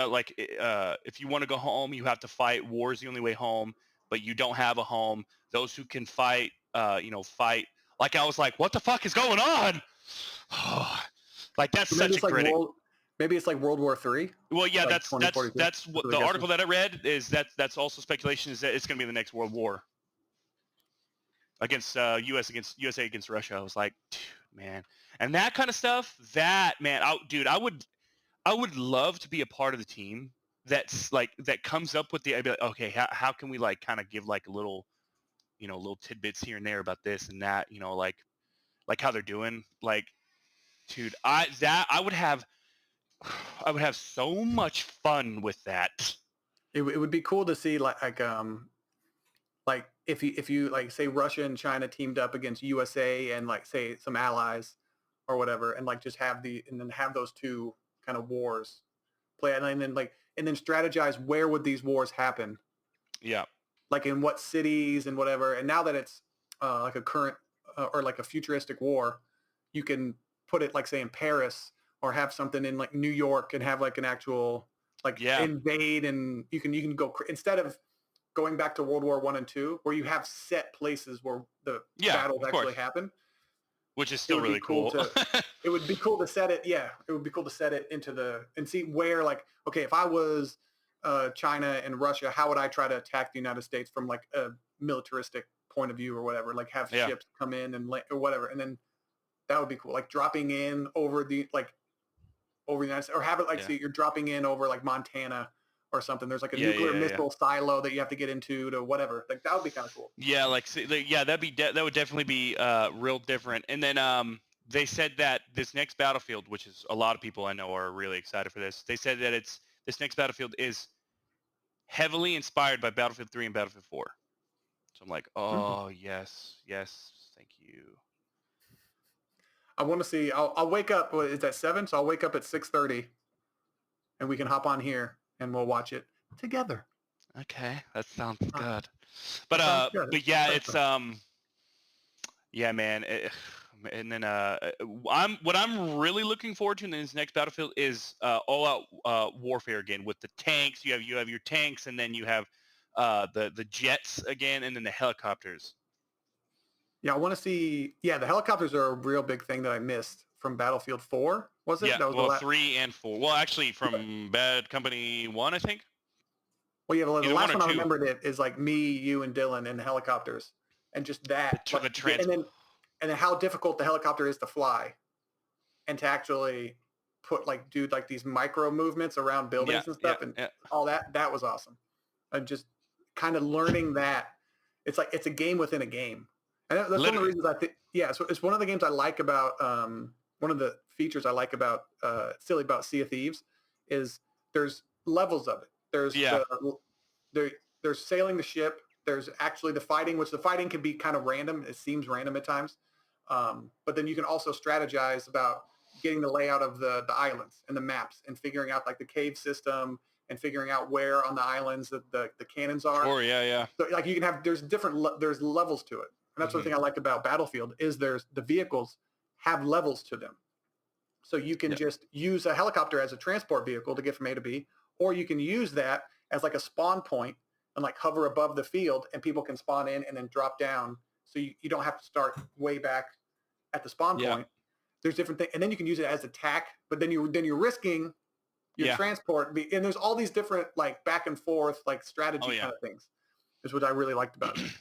if you want to go home, you have to fight. War is the only way home, but you don't have a home. Those who can fight, fight. Like I was like, what the fuck is going on? Like that's so maybe such a it's like critic. World War III. Well, yeah, Like that's 2042. that's That's what what the I'm article guessing. that I read is. That's also speculation, is that it's going to be the next World War against USA against Russia. I was like, dude, man, and that kind of stuff. That man, dude, I would love to be a part of the team that's like that comes up with the idea. Like, okay, how can we like kind of give like a little, little tidbits here and there about this and that, like how they're doing. Like, dude, I would have I would have so much fun with that. It would be cool to see like if you like say Russia and China teamed up against USA and like say some allies or whatever, and like just and then have those two kind of wars play, and then strategize where would these wars happen, Yeah, like in what cities and whatever. And now that it's like a current or like a futuristic war, you can put it like say in Paris or have something in like New York and have like an actual like yeah, invade, and you can go instead of going back to World War I and II, where you have set places where the yeah, battles of course, actually happen. which is It still would be really cool cool. to it would be cool to set it. Yeah, it would be cool to set it into the and see where like okay, if I was China and Russia, how would I try to attack the United States from like a militaristic point of view or whatever? Like have Yeah, ships come in and or whatever, and then that would be cool. Like dropping in over the United States, or have it like yeah, see you're dropping in over like Montana or something. There's like a yeah, nuclear yeah, yeah. missile silo that you have to get into to whatever. Like that would be kind of cool. Yeah, yeah, that would definitely be real different. And then they said that this next Battlefield, which is a lot of people I know are really excited for this. They said that this next Battlefield is heavily inspired by Battlefield 3 and Battlefield 4. So I'm like, Hmm. oh yes, yes, thank you. I want to see. I'll wake up. What, is that 7? So I'll wake up at 6:30, and we can hop on here and we'll watch it together. Okay, that sounds Ah, good. that sounds good. But yeah, Perfect. Yeah, man. And then what I'm really looking forward to in this next Battlefield is all out warfare again with the tanks. You have your tanks, and then you have the jets again, and then the helicopters. Yeah, I want to see. Yeah, the helicopters are a real big thing that I missed from Battlefield 4. Was it? Yeah, That was the well, last. 3 and 4. Well, actually, from Bad Company 1, I think. Well, yeah, the Either one last or one I two. remembered it is like me, you, and Dylan in the helicopters, and just that, like, The trans. and then how difficult the helicopter is to fly, and to actually put like do like these micro movements around Yeah, buildings and yeah, stuff, and yeah. all that. That was awesome. And just kind of learning that it's like it's a game within a game, and that's one of the Literally. reasons I think. Yeah, so it's one of the games I like about one of the features I like about silly about Sea of Thieves is there's levels of it. There's Yeah. there's sailing the ship. There's actually the fighting, which the fighting can be kind of random. It seems random at times, but then you can also strategize about getting the layout of the islands and the maps and figuring out like the cave system and figuring out where on the islands the cannons are. Sure. Yeah. Yeah. So like you can have there's there's levels to it, and that's one thing I like about Battlefield is there's the vehicles have levels to them. So you can just use a helicopter as a transport vehicle to get from A to B, or you can use that as like a spawn point and like hover above the field, and people can spawn in and then drop down. So you don't have to start way back at the spawn point. There's different things, and then you can use it as attack. But then you're risking your transport, and there's all these different like back and forth like strategy kind of things. Is what I really liked about it.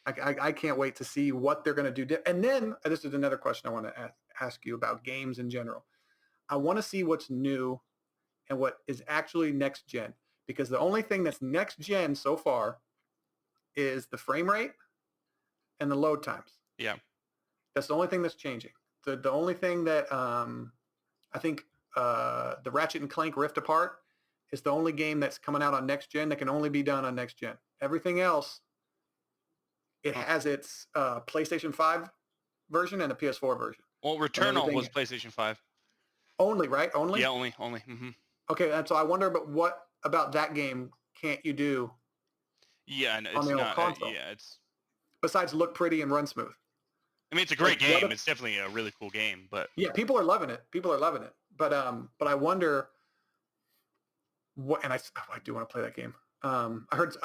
I can't wait to see what they're going to do. And then this is another question I want to ask you about games in general. I want to see what's new and what is actually next gen, because the only thing that's next gen so far is the frame rate and the load times. Yeah. That's the only thing that's changing. The only thing that I think the Ratchet and Clank Rift Apart is the only game that's coming out on next gen that can only be done on next gen. Everything else, it has its PlayStation 5 version and the PS4 version. Well, Returnal was PlayStation 5. Only, right? Only? Yeah, only. Mm-hmm. Okay, and so I wonder, but what about that game can't you do on the old console? it's... Besides look pretty and run smooth. I mean, it's a great game. It's definitely a really cool game, but... Yeah, people are loving it. But I wonder what, and I do want to play that game. I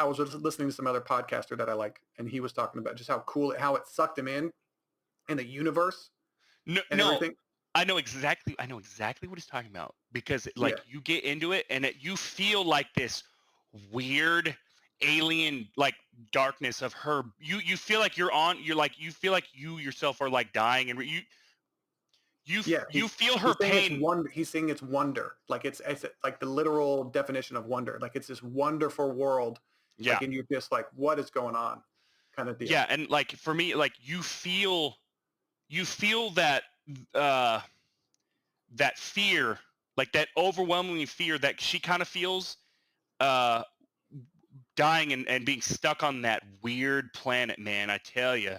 was listening to some other podcaster that I like, and he was talking about just how cool, how it sucked him in the universe. No, everything. I know exactly what he's talking about, because you get into it and you feel like this weird alien like darkness of her. You feel like you feel like you yourself are like dying, and you feel her pain. He's saying it's wonder. Like it's like the literal definition of wonder. Like it's this wonderful world. Yeah. Like, and you're just like, what is going on? Kind of deal. Yeah, and like for me, like you feel that that fear, like that overwhelming fear that she kind of feels dying and being stuck on that weird planet, man. I tell you.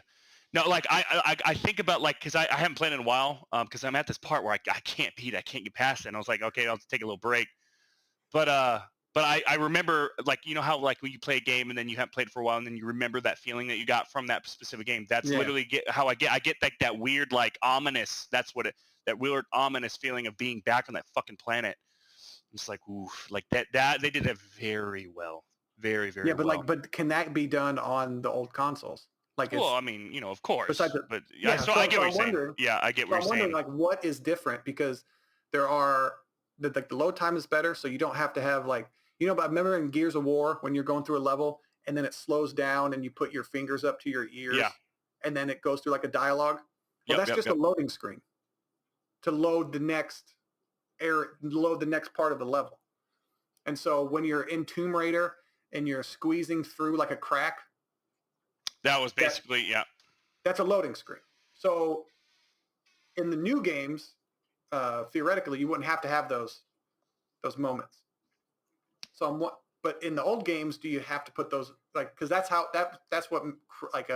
No, like I think about, like, because I haven't played in a while, because I'm at this part where I can't beat it. I can't get past it. And I was like, okay, I'll take a little break. But I remember, like, you know how like when you play a game and then you haven't played for a while and then you remember that feeling that you got from that specific game. That's literally how I get like that weird, like ominous. That's what that weird ominous feeling of being back on that fucking planet. It's like, oof, like that they did it very well, very very well. Yeah, but can that be done on the old consoles? Like, well, I mean, you know, of course. So I get what you're saying. Yeah, I get what you're saying. Like, what is different? Because there are the load time is better, so you don't have to have like, you know. But I remember in Gears of War when you're going through a level and then it slows down and you put your fingers up to your ears, and then it goes through like a dialogue. Well, that's just a loading screen to load the next part of the level. And so when you're in Tomb Raider and you're squeezing through like a crack. That was basically, that's a loading screen. So in the new games, theoretically, you wouldn't have to have those moments. So but in the old games, do you have to put those, like, because that's what like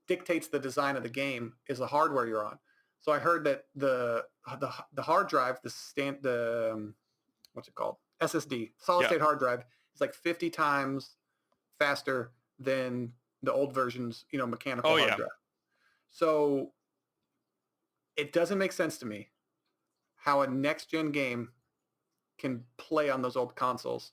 dictates the design of the game is the hardware you're on. So I heard that the hard drive, what's it called? SSD, solid state hard drive, is like 50 times faster than the old versions, mechanical Oh hard yeah. drive. So it doesn't make sense to me how a next gen game can play on those old consoles,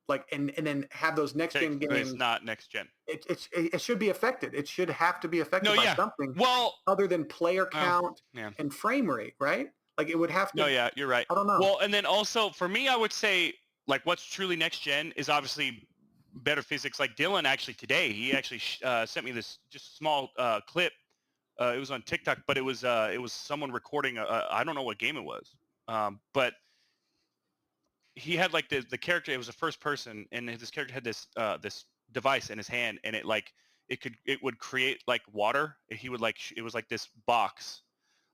like and then have those next gen Technically, it's games. not next gen. It should be affected. It should have to be affected No, by yeah. something Well, other than player count yeah. and frame rate, right? Like it would have No, to. yeah, you're right. I don't know. Well, and then also for me, I would say like what's truly next gen is obviously better physics. Like Dylan actually today, he actually sent me this just small clip. It was on TikTok, but it was someone recording. I don't know what game it was, but he had like the character. It was a first person, and this character had this device in his hand, and it would create like water. He would like it was like this box,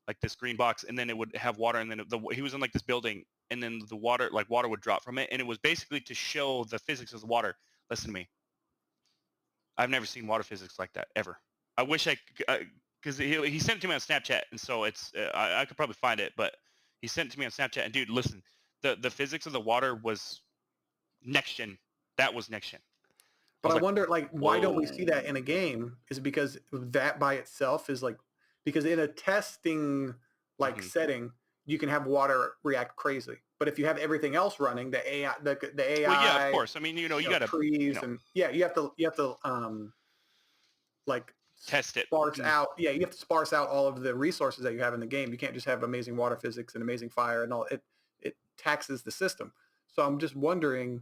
like this green box, and then it would have water, and then he was in like this building, and then the water would drop from it, and it was basically to show the physics of the water. Listen to me, I've never seen water physics like that ever. I wish because he sent it to me on Snapchat, and so it's I could probably find it, but he sent it to me on Snapchat, and dude, listen, the physics of the water was next gen. That was next gen. But I Like, wonder, like, why don't we see that whoa. in a game? Is it because that by itself is like, because in a testing like Mm-hmm. setting, you can have water react crazy. But if you have everything else running, the AI, the Well, yeah, of AI, course. I mean, you got to, trees, and yeah, you have to like test it. sparse out. Yeah, you have to sparse out all of the resources that you have in the game. You can't just have amazing water physics and amazing fire and all. It taxes the system. So I'm just wondering,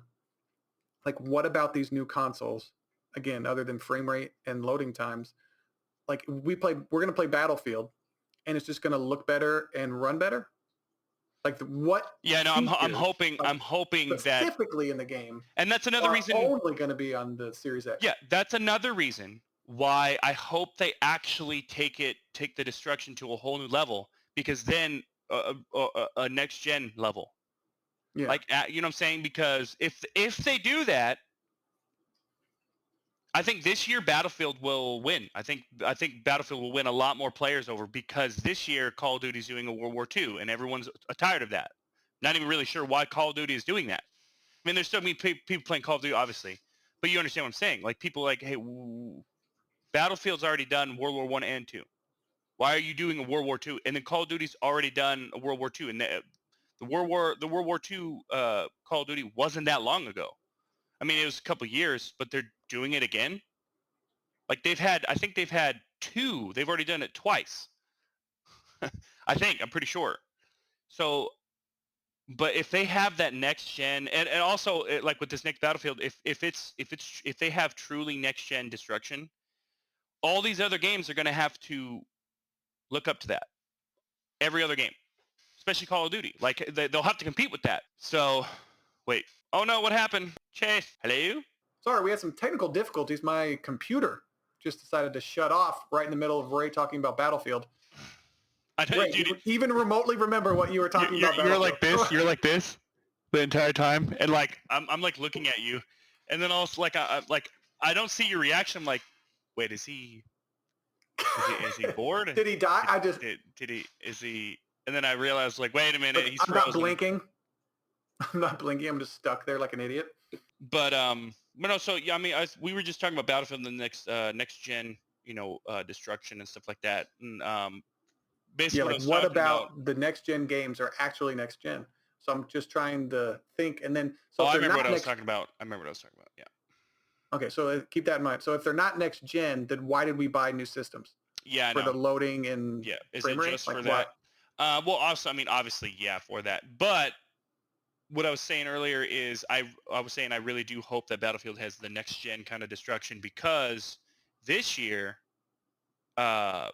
like, what about these new consoles? Again, other than frame rate and loading times, like we're going to play Battlefield, and it's just going to look better and run better. Like what Yeah, no, I'm features, hoping like that, specifically in the game, and that's another are reason. only going to be on the Series X? Yeah, that's another reason why I hope they actually take the destruction to a whole new level, because then a next gen level, Yeah, like you know what I'm saying? Because if they do that, I think this year Battlefield will win. I think Battlefield will win a lot more players over, because this year Call of Duty is doing a World War II, and everyone's tired of that. Not even really sure why Call of Duty is doing that. I mean, there's still people playing Call of Duty, obviously, but you understand what I'm saying. Like people like, hey, Battlefield's already done World War One and Two. Why are you doing a World War Two? And then Call of Duty's already done a World War Two, and the World War Two Call of Duty wasn't that long ago. I mean, it was a couple years, but they're doing it again. Like I think they've had two. They've already done it twice. I'm pretty sure. So, but if they have that next gen, and also like with this next Battlefield, if they have truly next gen destruction, all these other games are going to have to look up to that. Every other game, especially Call of Duty, like they'll have to compete with that. So, wait. Oh no, what happened? Chase, hello? sorry, we had some technical difficulties. My computer just decided to shut off right in the middle of Ray talking about Battlefield. I know, Ray, dude, you even remotely remember what you were talking about you're Battlefield. like this. You're like this the entire time, and like I'm like looking at you, and then also like I don't see your reaction. I'm like, wait, is he bored? Did he die? Did he is he? And then I realized like, wait a minute, But he's I'm not frozen. blinking. I'm not blinking. I'm just stuck there like an idiot. But no. So yeah, I mean, we were just talking about Battlefield and the next gen, destruction and stuff like that. And basically, Yeah, what I like was what talking about. about the next gen games are actually next gen? So I'm just trying to think, and then so Oh, if I they're remember what not I was next, talking about. I remember what I was talking about. Yeah. okay, so keep that in mind. So if they're not next gen, then why did we buy new systems Yeah, I for know. the loading and Yeah. Is frame it rate? just Like for that? what? Well, also, I mean, obviously, yeah, for that. But what I was saying earlier is I was saying I really do hope that Battlefield has the next gen kind of destruction, because this year, uh,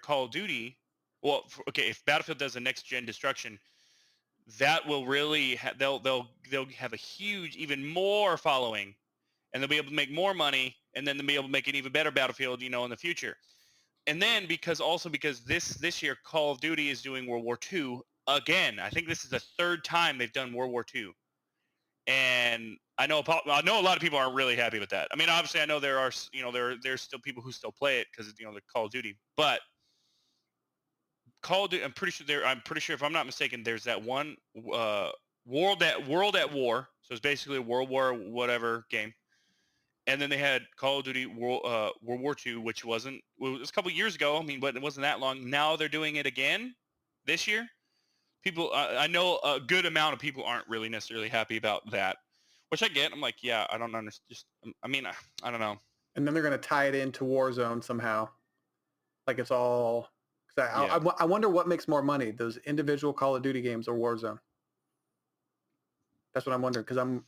Call of Duty, well, okay, if Battlefield does the next gen destruction, that will really they'll have a huge, even more following, and they'll be able to make more money, and then they'll be able to make an even better Battlefield, in the future. And then because this year Call of Duty is doing World War II again. I think this is the third time they've done World War II, and I know a lot of people aren't really happy with that. I mean, obviously, I know there are there's still people who still play it because the Call of Duty, but Call of Duty, I'm pretty sure if I'm not mistaken, there's that one World at War. So it's basically a World War whatever game, And then they had Call of Duty World War II, which wasn't, well, it was a couple years ago. I mean, but it wasn't that long. Now they're doing it again this year. People, I know a good amount of people aren't really necessarily happy about that, which I get. I'm like, yeah, I don't understand. Just, I mean, I don't know. And then they're going to tie it into Warzone somehow. Like it's all. Cause I wonder what makes more money, those individual Call of Duty games or Warzone. That's what I'm wondering because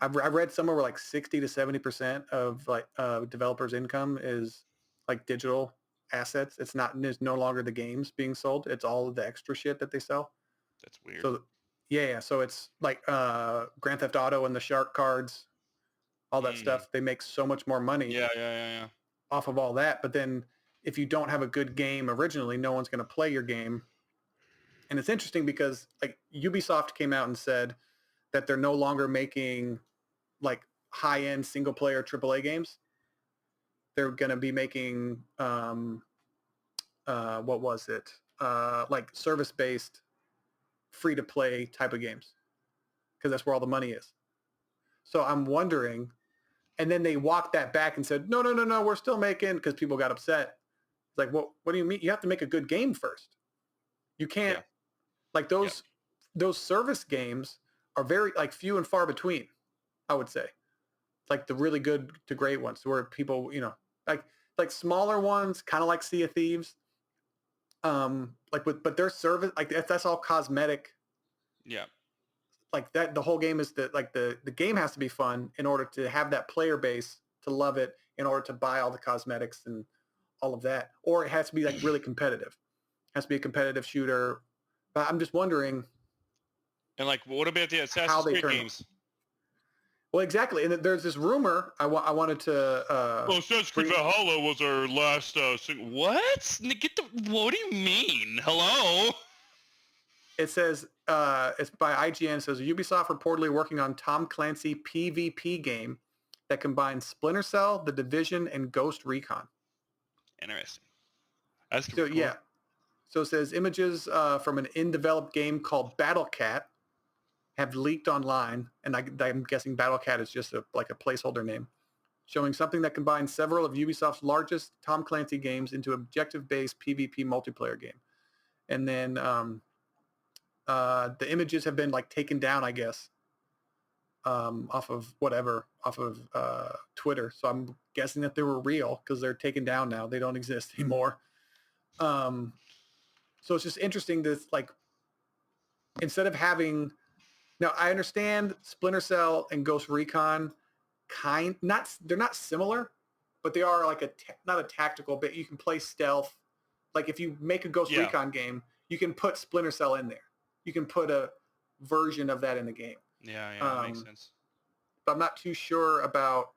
I've read somewhere where like 60 to 70% of like developers' income is like digital assets. It's no longer the games being sold. It's all of the extra shit that they sell. That's weird. So yeah. So it's like Grand Theft Auto and the shark cards, all that stuff. They make so much more money. Yeah. Off of all that. But then if you don't have a good game originally, no one's going to play your game. And it's interesting because like Ubisoft came out and said that they're no longer making like high-end single-player AAA games. They're going to be making what was it? Like service-based, free-to-play type of games because that's where all the money is. So I'm wondering, and then they walked that back and said, no, we're still making, because people got upset. It's like, what do you mean? You have to make a good game first. You can't, like those service games are very like few and far between, I would say. Like the really good to great ones where people, like smaller ones, kind of like Sea of Thieves. But their service, like that's all cosmetic. Yeah. Like that, the whole game is the game has to be fun in order to have that player base to love it, in order to buy all the cosmetics and all of that. Or it has to be like really competitive. It has to be a competitive shooter. But I'm just wondering. And like, what about the Assassin's Creed games? Well, exactly. And there's this rumor I wanted to. Well, Assassin's Creed Valhalla was our last. What? What do you mean? Hello? It says it's by IGN. It says Ubisoft reportedly working on Tom Clancy PvP game that combines Splinter Cell, The Division, and Ghost Recon. Interesting. That's so cool. Yeah. So it says images from an in-developed game called Battle Cat have leaked online, and I'm guessing Battle Cat is just a placeholder name, showing something that combines several of Ubisoft's largest Tom Clancy games into objective-based PvP multiplayer game. And then the images have been like taken down, I guess, off of Twitter. So I'm guessing that they were real because they're taken down now. They don't exist anymore. So it's just interesting that like instead of having, now I understand Splinter Cell and Ghost Recon they're not similar, but they are like not a tactical bit. You can play stealth. Like if you make a Ghost Recon game, you can put Splinter Cell in there. You can put a version of that in the game. Yeah, that makes sense. But I'm not too sure about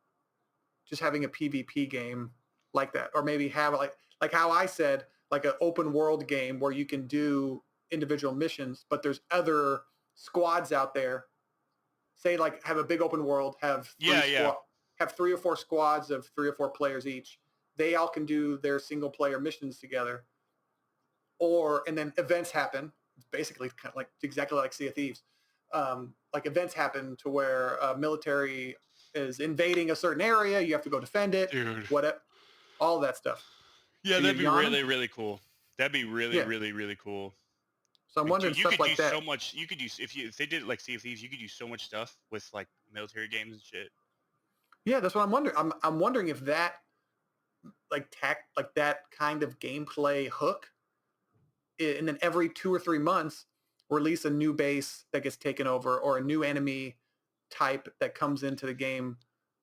just having a PvP game like that, or maybe have like how I said, like an open world game where you can do individual missions, but there's other squads out there. Say like have a big open world, have three or four squads of 3 or 4 players each. They all can do their single player missions together. And then events happen. It's basically kind of like exactly like Sea of Thieves. Like events happen to where military is invading a certain area. You have to go defend it. Dude. All that stuff. Yeah, that'd be really, really cool. That'd be really, really, really cool. So I'm wondering stuff like that. You could do so much. You could do if they did it like Sea of Thieves. You could do so much stuff with like military games and shit. Yeah, that's what I'm wondering. I'm wondering if that like that kind of gameplay hook, and then every 2 or 3 months release a new base that gets taken over or a new enemy type that comes into the game.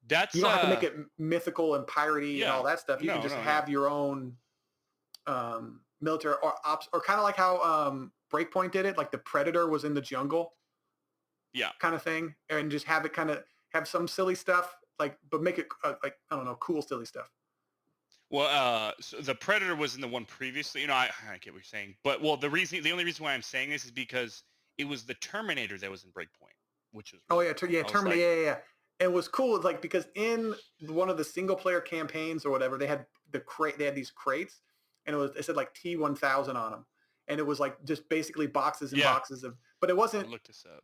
You don't have to make it mythical and piratey and all that stuff. You can just have your own military or ops, or kind of like how Breakpoint did it, like the Predator was in the jungle. Yeah. Kind of thing. And just have it kind of have some silly stuff, like, but make it like, I don't know, cool, silly stuff. Well, so the Predator was in the one previously. I get what you're saying, but the only reason why I'm saying this is because it was the Terminator that was in Breakpoint, which was Terminator. Yeah. It was cool, like because in one of the single player campaigns or whatever, they had they had these crates, and it said like T-1000 on them, and it was like just basically boxes and boxes of, but it wasn't. Look this up.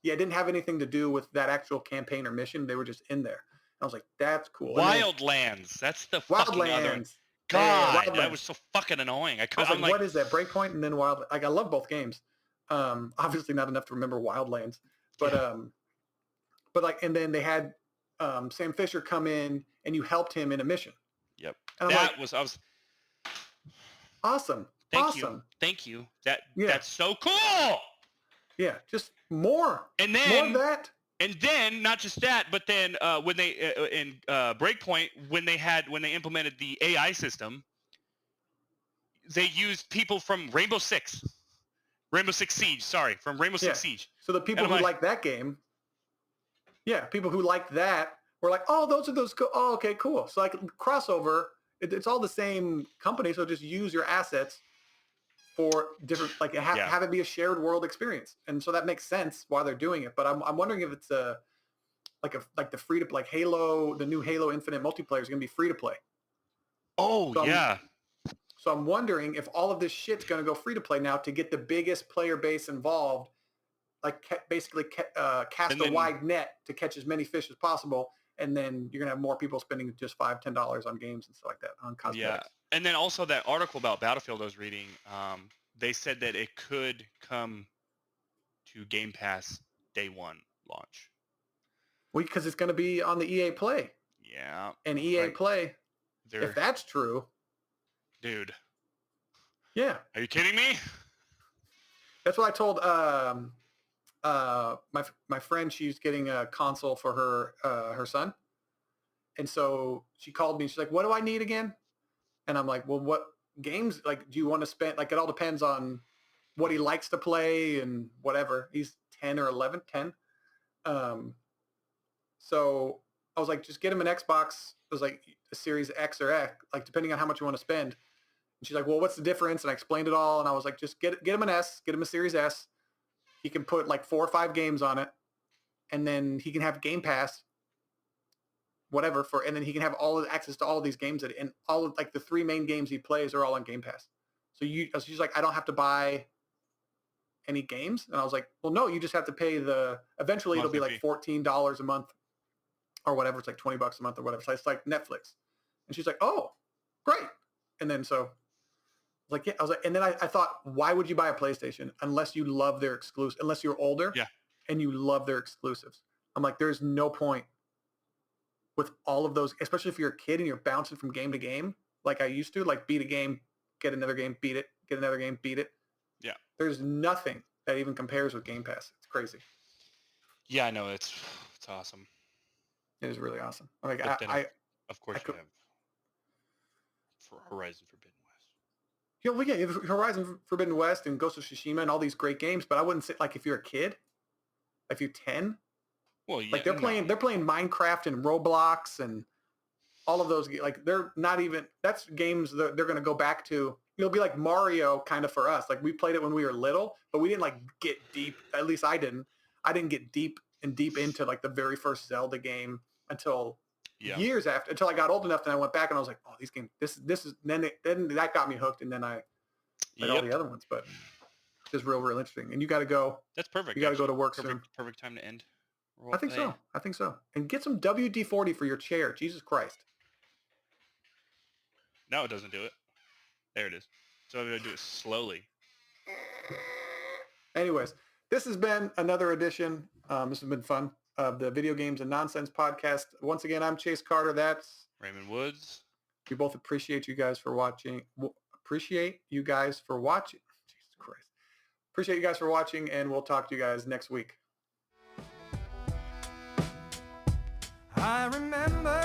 Yeah, it didn't have anything to do with that actual campaign or mission. They were just in there. I was like, that's cool. And then Wildlands. That's the fucking other. Wildlands. God, Wildlands. that was so fucking annoying. I was like, I'm what is that? Breakpoint and then Wild. Like, I love both games. Obviously not enough to remember Wildlands, but but like, and then they had Sam Fisher come in and you helped him in a mission. Yep. And I'm like, I was. Awesome. Thank you. That's so cool. Yeah, just more. And then more of that. And then not just that, but then when they in Breakpoint when they implemented the AI system, they used people from Rainbow Six Siege. Sorry, from Rainbow Six Siege. So the people who like that game, people who like that were like, oh, those are those. Oh, okay, cool. So like crossover, it's all the same company. So just use your assets for different, like have it be a shared world experience. And so that makes sense why they're doing it. But I'm wondering if it's like the free to like Halo, the new Halo Infinite multiplayer is going to be free to play. Oh, so So I'm wondering if all of this shit's going to go free to play now to get the biggest player base involved, like basically cast a wide net to catch as many fish as possible. And then you're going to have more people spending just $5, $10 on games and stuff like that, on cosmetics. Yeah. And then also that article about Battlefield I was reading, they said that it could come to Game Pass day one launch. Well, because it's going to be on the EA Play. Yeah. And EA Play, if that's true. Dude. Yeah. Are you kidding me? That's what I told my friend. She's getting a console for her son. And so she called me. She's like, what do I need again? And I'm like, well, what games, like, do you want to spend? Like, it all depends on what he likes to play and whatever. He's 10 or 11, 10. So I was like, just get him an Xbox. It was like a Series X or X, like, depending on how much you want to spend. And she's like, well, what's the difference? And I explained it all. And I was like, just get him an S, get him a Series S. He can put like 4 or 5 games on it. And then he can have Game Pass, whatever, and then he can have access to all of these games and all of like the 3 main games he plays are all on Game Pass. So she's like, I don't have to buy any games. And I was like, well, no, you just have to pay eventually it'll be like $14 a month or whatever. It's like $20 a month or whatever. So it's like Netflix. And she's like, oh, great. And then so I was like, and then I thought, why would you buy a PlayStation unless you love their exclusive, unless you're older and you love their exclusives? I'm like, there's no point with all of those, especially if you're a kid and you're bouncing from game to game, like I used to, like beat a game, get another game, beat it, get another game, beat it. Yeah. There's nothing that even compares with Game Pass. It's crazy. Yeah, I know. It's awesome. It is really awesome. Like of course you have for Horizon Forbidden West. Yeah, we get Horizon Forbidden West and Ghost of Tsushima and all these great games, but I wouldn't say, like, if you're a kid, if you're 10, well, yeah, like they're playing Minecraft and Roblox and all of those. Like, they're not even, that's games that they're going to go back to. It'll be like Mario kind of for us. Like, we played it when we were little, but we didn't like get deep. At least I didn't get deep into like the very first Zelda game until years after, until I got old enough. Then I went back and I was like, oh, these games, this is, then that got me hooked. And then I played all the other ones, but it's real interesting. And you got to go. That's perfect. You got to go to work soon. Perfect time to end. I think so. And get some WD-40 for your chair. Jesus Christ. No, it doesn't do it. There it is. So I'm going to do it slowly. Anyways, this has been another edition. This has been fun of the Video Games and Nonsense podcast. Once again, I'm Chase Carter. That's Raymond Woods. We both appreciate you guys for watching. Jesus Christ. Appreciate you guys for watching, and we'll talk to you guys next week. I remember